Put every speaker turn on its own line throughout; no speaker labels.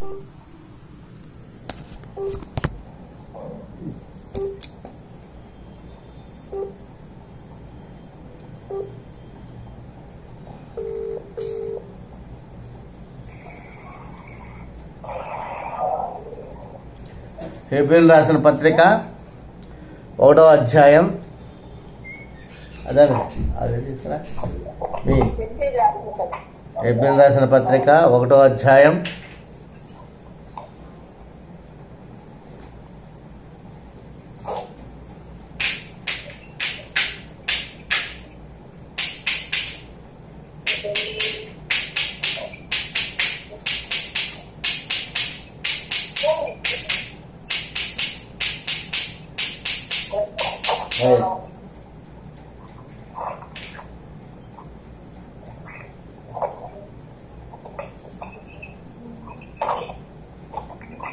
హెబ్రీయులకు రాసిన పత్రిక 1వ అధ్యాయం అదే తీసుకురా మీ హెబ్రీయులకు రాసిన పత్రిక 1వ అధ్యాయం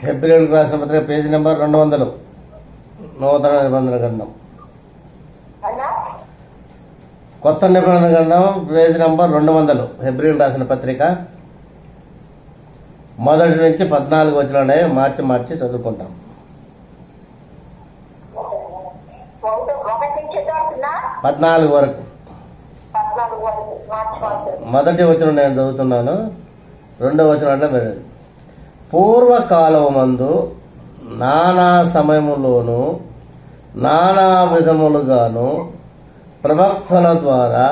హెబ్రీయులకు రాసిన పత్రిక పేజీ నెంబర్ 200 నూతన నిబంధన గ్రంథం కొత్త నిబంధన గ్రంథం పేజీ నెంబర్ 200 హెబ్రీయులకు రాసిన పత్రిక 1 నుంచి 14 వచనాలు మార్చి చదువుకుంటాం. 14 వరకు. మొదటి వచనం నేను చదువుతున్నాను, 2వ వచనం మీరు. పూర్వకాలమందు నానా సమయములోను నానా విధములుగాను ప్రవక్తల ద్వారా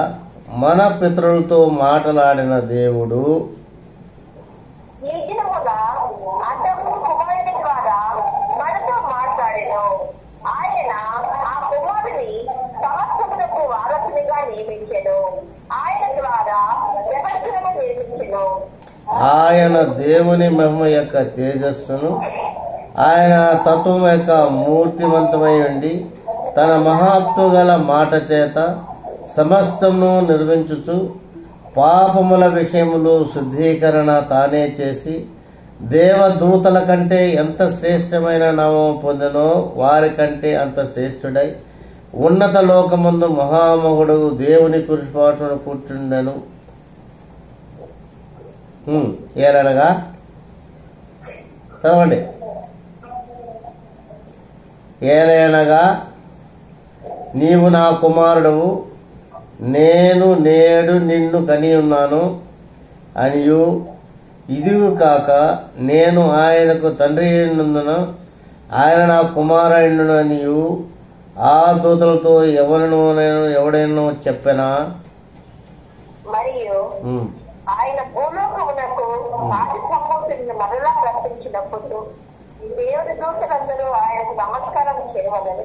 మన పితరులతో మాట్లాడిన దేవుడు ఆయన దేవుని మహిమ యొక్క తేజస్సును ఆయన తత్వం యొక్క మూర్తిమంతమై ఉండి తన మహత్వ గల మాట చేత సమస్తమును నిర్మించుచు పాపముల విషయములు శుద్ధీకరణ తానే చేసి దేవదూతల కంటే ఎంత శ్రేష్టమైన నామం పొందెనో వారి కంటే అంత శ్రేష్ఠుడై ఉన్నత లోకమందు మహామహుడు దేవుని కురిపాటును కూర్చుండెను. ఏలనగా చదవండి. ఏలనగా నీవు నా కుమారుడవు, నేను నేడు నిన్ను కని ఉన్నాను అనియు, ఇదియు కాక నేను ఆయనకు తండ్రి అయినందున ఆయన నా కుమారుడు అనియు ఆ దూతలతో ఎవడైనా చెప్పనా?
ఆయన భూలోకమునకు ఆది సంభూతులను మరలా రప్పించినప్పుడు దేవుని దూతలందరూ ఆయనకు నమస్కారం చేయవాలని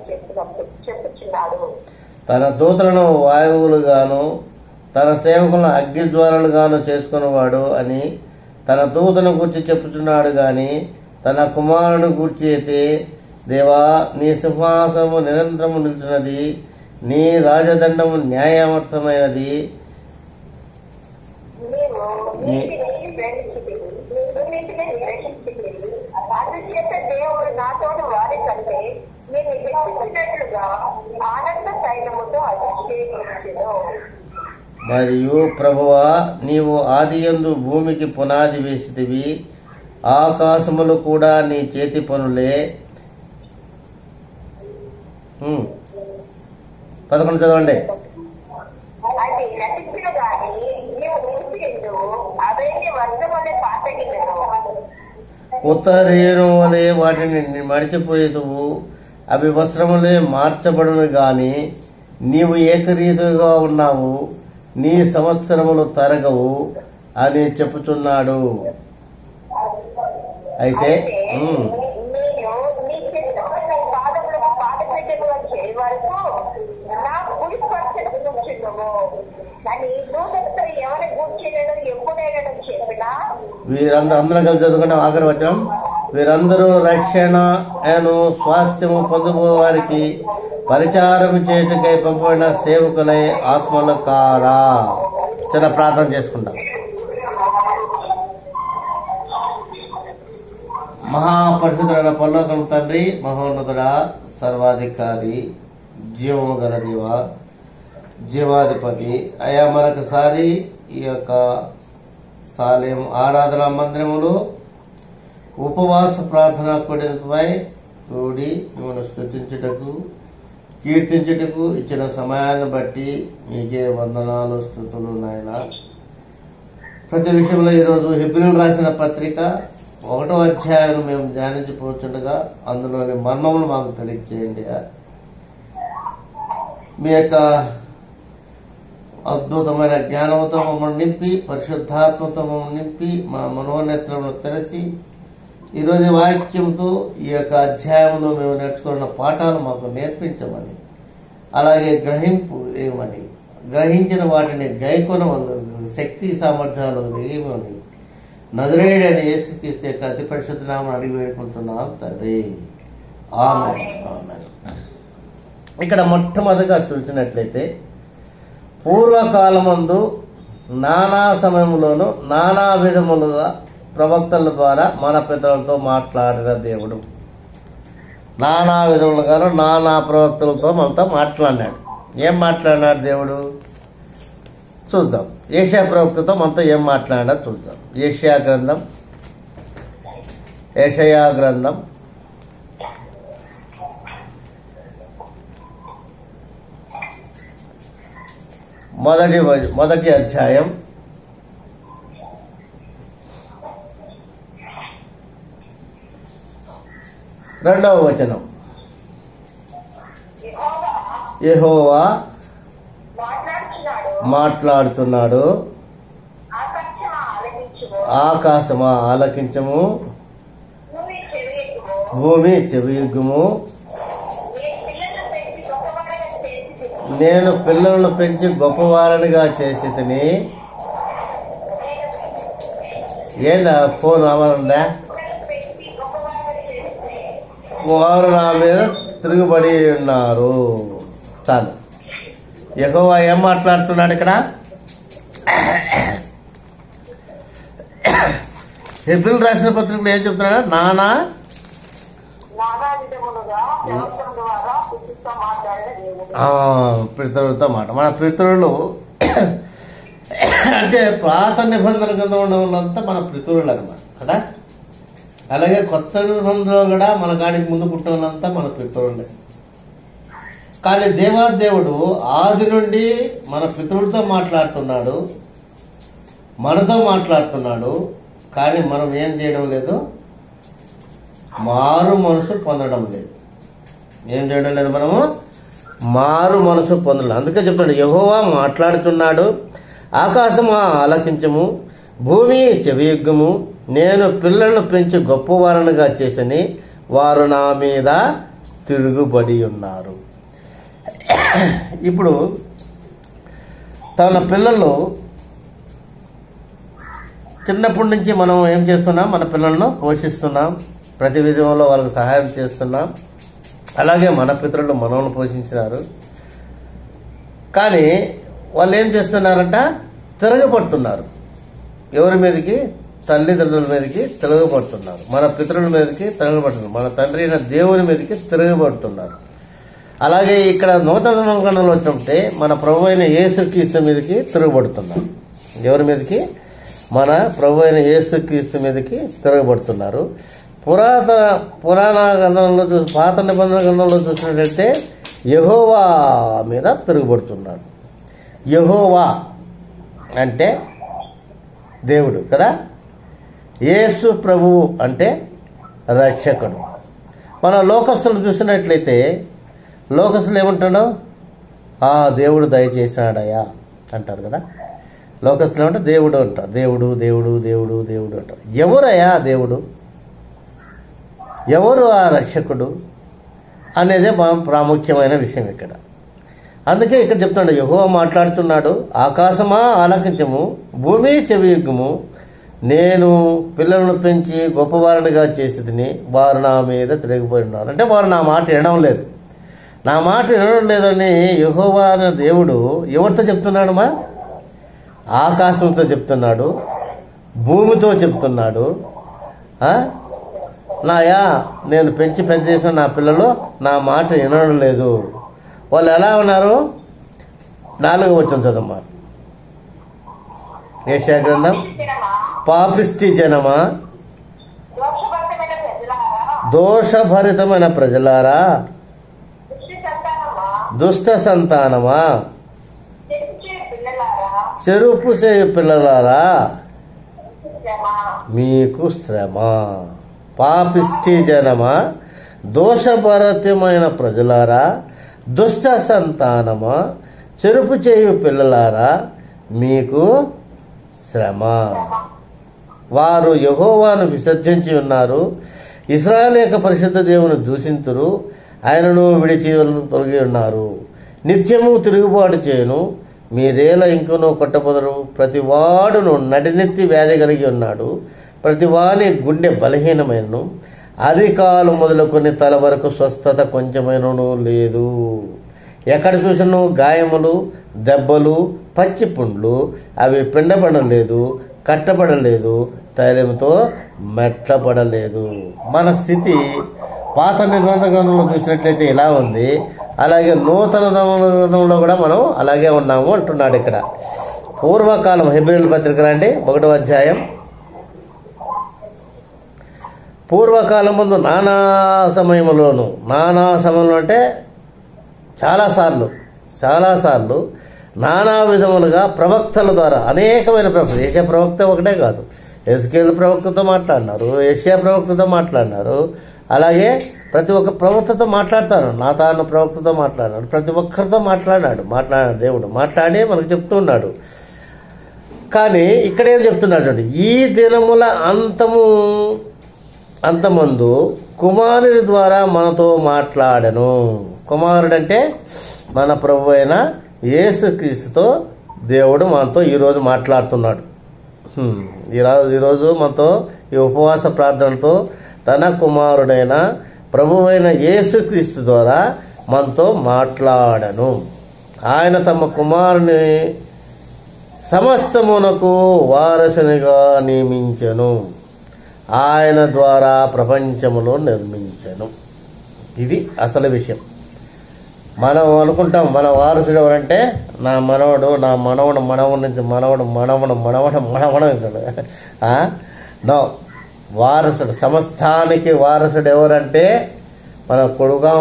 చెప్పుచున్నాడు.
తన దూతలను వాయువులుగాను తన సేవకులను అగ్నిజ్వాలలుగాను చేసుకునేవాడు అని తన దూతను గూర్చి చెప్పుచున్నాడు గాని తన కుమారుని గూర్చి అయితే, దేవా నీ సింహాసనము నిరంతరము నిలుచున్నది, నీ రాజదండము న్యాయమర్థమైనది,
దేవుడు నాతోడు వారి కంటే నేను హెచ్చుకున్నట్లుగా ఆనంద తైలముతో అభిషేకించెను.
మరియు ప్రభువా, నీవు ఆదియందు భూమికి పునాది వేసితివి, ఆకాశములు కూడా నీ చేతి పనులే. 11 చదవండి. ఉత్తరీయం వలె వాటిని మడిచిపోయేదువు, అవి వస్త్రములే మార్చబడును గాని నీవు ఏకరీతిగా ఉన్నావు, నీ సంవత్సరములు తరగవు అని చెప్పుచున్నాడు. అయితే వీరందరూ అందరం కలిసి చదువుకుంటాం. ఆఖరి వచనం, వీరందరూ రక్షణ స్వాస్థ్యము పొందుబో వారికి పరిచారం చేయుటకై పంపబడిన సేవకులై ఆత్మల కారా. చిన్న ప్రార్థన చేసుకుంటాం. మహాపరిశుద్ధుడైన పరలోకం తండ్రి, మహోన్నతుడా, సర్వాధికారి, జీవము గల దేవ, జీవాధిపతి అయా, మరొకసారి ఈ యొక్క సాలెం ఆరాధనా మందిరములో ఉపవాస ప్రార్థన కూడికపై కూడి మిమ్మల్ని స్తుతించుటకు కీర్తించుటకు ఇచ్చిన సమయాన్ని బట్టి మీకే వందనాలు స్తుతులు నాయన. ప్రతి విషయంలో ఈరోజు హెబ్రీయులకు రాసిన పత్రిక 1వ అధ్యాయం మేము ధ్యానించిపోతుండగా అందులోని మర్మములు మాకు తెలియజేయండి. మీ యొక్క అద్భుతమైన జ్ఞానంతో మమ్మల్ని నింపి, పరిశుద్ధాత్మతో మమ్మల్ని నింపి, మా మనోనేత్రములను తెరచి ఈరోజు వాక్యంతో ఈ యొక్క అధ్యాయంలో మేము నేర్చుకున్న పాఠాలు మాకు నేర్పించమని, అలాగే గ్రహింపు ఏమని, గ్రహించిన వాటిని గైకొనవలని శక్తి సామర్థ్యాలు ఏమని నజరేయుడైన యేసుక్రీస్తు యొక్క అతి పరిశుద్ధ నామమున అడిగి వేడుకుంటున్నాం తండ్రి. ఆమేన్. ఇక్కడ మొట్టమొదటిగా చూసినట్లయితే పూర్వకాలమందు నానా సమయంలోనూ నానా విధములుగా ప్రవక్తల ద్వారా మన పితరులతో మాట్లాడిన దేవుడు. నానా విధములుగాను నానా ప్రవక్తలతో మనతో మాట్లాడినాడు. ఏం మాట్లాడినాడు దేవుడు చూద్దాం. ఏషియా ప్రవక్తతో మనతో ఏం మాట్లాడినా చూద్దాం. ఏషియా గ్రంథం 1వ అధ్యాయం 2వ వచనం. యెహోవా మాట్లాడుతున్నాడు, ఆకాశమా ఆలకించము, భూమి చెవియొగ్గుము. నేను పిల్లలను పెంచి గొప్పవారనిగా చేసి తిని. ఏందా ఫోన్ అమరుందా? వారు నా మీద తిరుగుబడి ఉన్నారు. చాలు. యెహోవా ఏం మాట్లాడుతున్నాడు ఇక్కడ? హెబ్రీయులకు రాసిన పత్రికలో ఏం చెప్తున్నాడు? నానా పితరులతో మాట. మన పితరులు అంటే పాత నిబంధన కింద ఉన్న వాళ్ళంతా మన పితరులు అనమాట కదా. అలాగే కొత్త నిబంధనలో కూడా మన కాడికి ముందు పుట్టిన వాళ్ళంతా మన పితరులే. కానీ దేవాదేవుడు ఆది నుండి మన పితరులతో మాట్లాడుతున్నాడు, మనతో మాట్లాడుతున్నాడు. కానీ మనం ఏం చేయడం లేదు, మారు మనసు పొందడం లేదు. ఏం చేయడం లేదు, మనము మారు మనసు పొందడం. అందుకే చెప్తాడు, యెహోవా మాట్లాడుతున్నాడు, ఆకాశము ఆలకించము, భూమి చెవియొగ్గుము. నేను పిల్లలను పెంచి గొప్పవారనుగా చేసని వారు నా మీద తిరుగుబడి ఉన్నారు. ఇప్పుడు తన పిల్లలు చిన్నప్పటి నుంచి మనం ఏం చేస్తున్నాం, మన పిల్లలను పోషిస్తున్నాం, ప్రతి విధంలో వాళ్ళకి సహాయం చేస్తున్నాం. అలాగే మన పితరులు మనల్ని పోషించినారు. కానీ వాళ్ళు ఏం చేస్తున్నారంట, తిరగబడుతున్నారు. ఎవరి మీదకి? తల్లిదండ్రుల మీదకి తిరగబడుతున్నారు, మన పితరుల మీదకి తిరగబడుతున్నారు, మన తండ్రి అయిన దేవుని మీదకి తిరగబడుతున్నారు. అలాగే ఇక్కడ నూతన నిబంధనలో వచ్చినట్టే మన ప్రభు అయిన యేసుక్రీస్తు మీదకి తిరగబడుతున్నారు. ఎవరి మీదకి? మన ప్రభు అయిన యేసుక్రీస్తు మీదకి తిరగబడుతున్నారు. పురాణ గ్రంథంలో పాత నిబంధన గ్రంథంలో చూసినట్లయితే యెహోవా మీద తిరగబడుతున్నాడు. యెహోవా అంటే దేవుడు కదా. యేసు ప్రభువు అంటే రక్షకుడు. మన లోకస్తులు చూసినట్లయితే లోకస్తులు ఏమంటాడు? ఆ దేవుడు దయచేసినాడయ్యా అంటారు కదా. లోకస్తులు ఏమంటే దేవుడు అంటారు. దేవుడు దేవుడు దేవుడు దేవుడు అంటారు. ఎవరయ్యా దేవుడు? ఎవరు ఆ రక్షకుడు అనేదే మనం ప్రాముఖ్యమైన విషయం ఇక్కడ. అందుకే ఇక్కడ చెప్తున్నాడు, యెహోవా మాట్లాడుతున్నాడు, ఆకాశమా ఆలకించము, భూమి చెవియొగ్గుము. నేను పిల్లలను పెంచి గొప్పవారినిగా చేసి తిని వారు నా మీద తిరిగిపోయి ఉన్నారు. అంటే వారు నా మాట వినడం లేదు. నా మాట వినడం లేదని యెహోవా అనే దేవుడు ఎవరితో చెప్తున్నాడు? ఆకాశంతో చెప్తున్నాడు, భూమితో చెప్తున్నాడు. నాయా నేను పెంచి చేసిన నా పిల్లలు నా మాట వినడం లేదు. వాళ్ళు ఎలా ఉన్నారు? 4వ వచనం చదమ్మా. యెషయా గ్రంథం, పాపిష్టి జనమా, దోషభరితమైన ప్రజలారా, దుష్ట సంతానమా, చెరుపు చేయు పిల్లలారా, మీకు శ్రమ. పాపిష్టి జనమా, దోషభరితమైన ప్రజలారా, దుష్ట సంతానమా, చెరుపు చేయు పిల్లలారా, మీకు శ్రమ. వారు యెహోవాను విసర్జించి ఉన్నారు, ఇశ్రాయేలు యొక్క పరిశుద్ధ దేవుని దూషింతురు, ఆయనను విడిచి తొలగి ఉన్నారు. నిత్యము తిరుగుబాటు చేయను, మీరేల ఇంకనూ కొట్టబోదరు. ప్రతి వాడును నడినెత్తి వ్యాధి కలిగి ఉన్నాడు, ప్రతి వాని గుండె బలహీనమైనను, అరికాలు మొదలుకొని తల వరకు స్వస్థత కొంచెమైనను లేదు. ఎక్కడ చూసినను గాయములు, దెబ్బలు, పచ్చి పుండ్లు, అవి పిండపడలేదు, కట్టబడలేదు, తైలంతో మెట్లపడలేదు. మన స్థితి పాత నిబంధన గ్రంథంలో చూసినట్లయితే ఇలా ఉంది, అలాగే నూతన గ్రంథంలో కూడా మనం అలాగే ఉన్నాము అంటున్నాడు ఇక్కడ. పూర్వకాలం హెబ్రీయుల పత్రిక రండి 1వ అధ్యాయం. పూర్వకాలం ముందు నానా సమయంలో అంటే చాలాసార్లు నానా విధములుగా ప్రవక్తల ద్వారా అనేకమైన ప్రవక్తలు, ఏషియా ప్రవక్త ఒకటే కాదు, ఎస్కేల్ ప్రవక్తతో మాట్లాడినారు, ఏషియా ప్రవక్తతో మాట్లాడినారు, అలాగే ప్రతి ఒక్క ప్రవక్తతో మాట్లాడతాను, నాతాను ప్రవక్తతో మాట్లాడినాడు, ప్రతి ఒక్కరితో మాట్లాడినాడు దేవుడు మాట్లాడి మనకు చెప్తూ ఉన్నాడు. కానీ ఇక్కడేం చెప్తున్నాడు అంటే, ఈ దినముల అంతమందు కుమారుని ద్వారా మనతో మాట్లాడను. కుమారుడంటే మన ప్రభు అయిన యేసుక్రీస్తుతో దేవుడు మనతో ఈరోజు మాట్లాడుతున్నాడు. ఈరోజు మనతో ఈ ఉపవాస ప్రార్థనతో తన కుమారుడైన ప్రభువైన యేసుక్రీస్తు ద్వారా మనతో మాట్లాడను. ఆయన తమ కుమారుని సమస్తమునకు వారసునిగా నియమించెను, ఆయన ద్వారా ప్రపంచములో నిర్మించెను. ఇది అసలు విషయం. మనం అనుకుంటాం మన వారసుడు ఎవరంటే నా మనవడు నుంచి మనవడు నో, వారసుడు, సమస్తానికి వారసుడు ఎవరంటే మన కొడుకు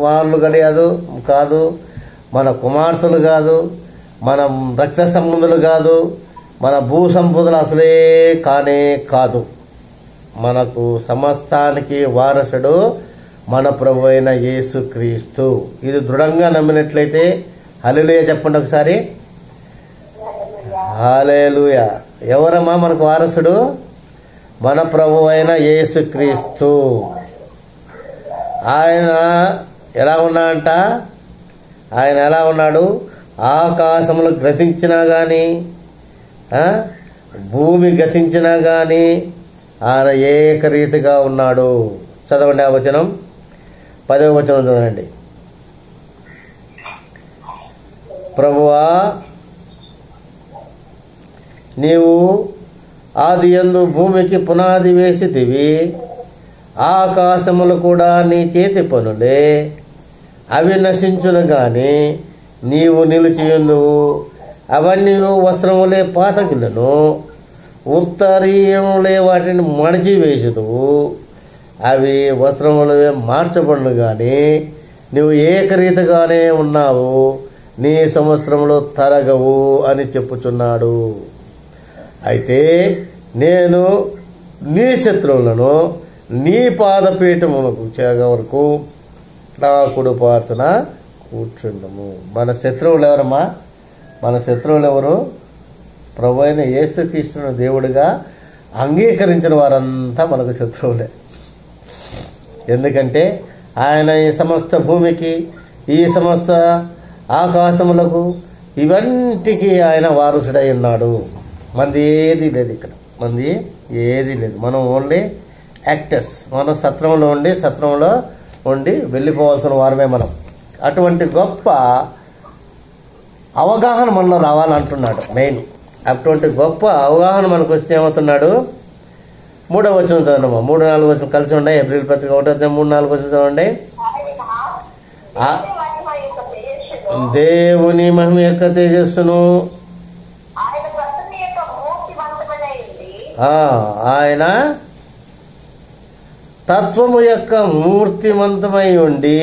వాళ్ళు కాదు, మన కుమార్తెలు కాదు, మన రక్త సంబంధులు కాదు, మన భూ సంపదలు అసలే కానే కాదు. మనకు సమస్తానికి వారసుడు మన ప్రభు అయిన యేసుక్రీస్తు. ఇది దృఢంగా నమ్మినట్లయితే హల్లెలూయా చెప్పండి ఒకసారి. హల్లెలూయా. ఎవరమ్మా మనకు వారసుడు? మన ప్రభు అయిన యేసుక్రీస్తు. ఆయన ఎలా ఉన్నాడు? ఆకాశములు గతించినా గాని, భూమి గతించినా గాని ఆయన ఏకరీతిగా ఉన్నాడు. చదవండి ఆ వచనం, 10వ వచనం చదవండి. ప్రభువా, నీవు ఆదియందు భూమికి పునాది వేసితివి, ఆకాశములు కూడా నీ చేతి పనులే, అవి నశించును గాని నీవు నిలిచియుందువు. అవన్నీ వస్త్రములే పాతకిలను, ఉత్తరీయములే వాటిని మడిచి వేసుదువు. అవి వస్త్రములవే మార్చబడును గాని నువ్వు ఏకరీతిగానే ఉన్నావు, నీ సంవత్సరంలో తరగవు అని చెప్పుచున్నాడు. అయితే నేను నీ శత్రువులను నీ పాదపీఠమునకు చేరే వరకు నా కుడిపార్చున కూర్చుండము. మన శత్రువులు ఎవరమ్మా? మన శత్రువులు ఎవరు? ప్రభు అయిన యేసుక్రీస్తును దేవుడిగా అంగీకరించిన వారంతా మనకు శత్రువులే. ఎందుకంటే ఆయన ఈ సమస్త భూమికి, ఈ సమస్త ఆకాశములకు, ఇవంటికి ఆయన వారసుడై ఉన్నాడు. మనది ఏది లేదు ఇక్కడ, మనది ఏది లేదు. మనం ఓన్లీ యాక్టర్స్. మనం సత్రంలో ఉండి వెళ్ళిపోవాల్సిన వారమే మనం. అటువంటి గొప్ప అవగాహన మనలో రావాలంటున్నాడు మెయిన్. అటువంటి గొప్ప అవగాహన మనకు వస్తే ఏమవుతున్నాడు? 3వ వచనం చదవమ్మా. 3, 4 వచనం కలిసి ఉన్నాయి. ఏప్రిల్ పత్రిక 1వ అధ్యాయం 3, 4 వచనం చదవండి. దేవుని మహిమ యొక్క తేజస్సును ఆయన తత్వము యొక్క మూర్తిమంతమై ఉండి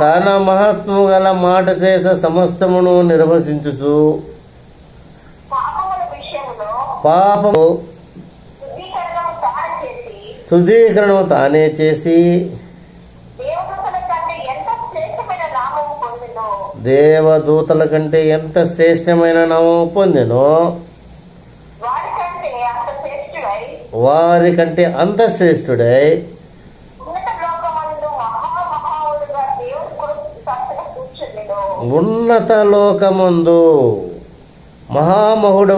తన మహత్వము గల మాట చేత సమస్తమును నిర్వసించుచు పాపము శుద్ధీకరణము తానే చేసి దేవదూతల కంటే ఎంత శ్రేష్టమైన నామము పొందెనో వారి కంటే అంత శ్రేష్ఠుడై ఉన్నత లోకమందు మహామహుడు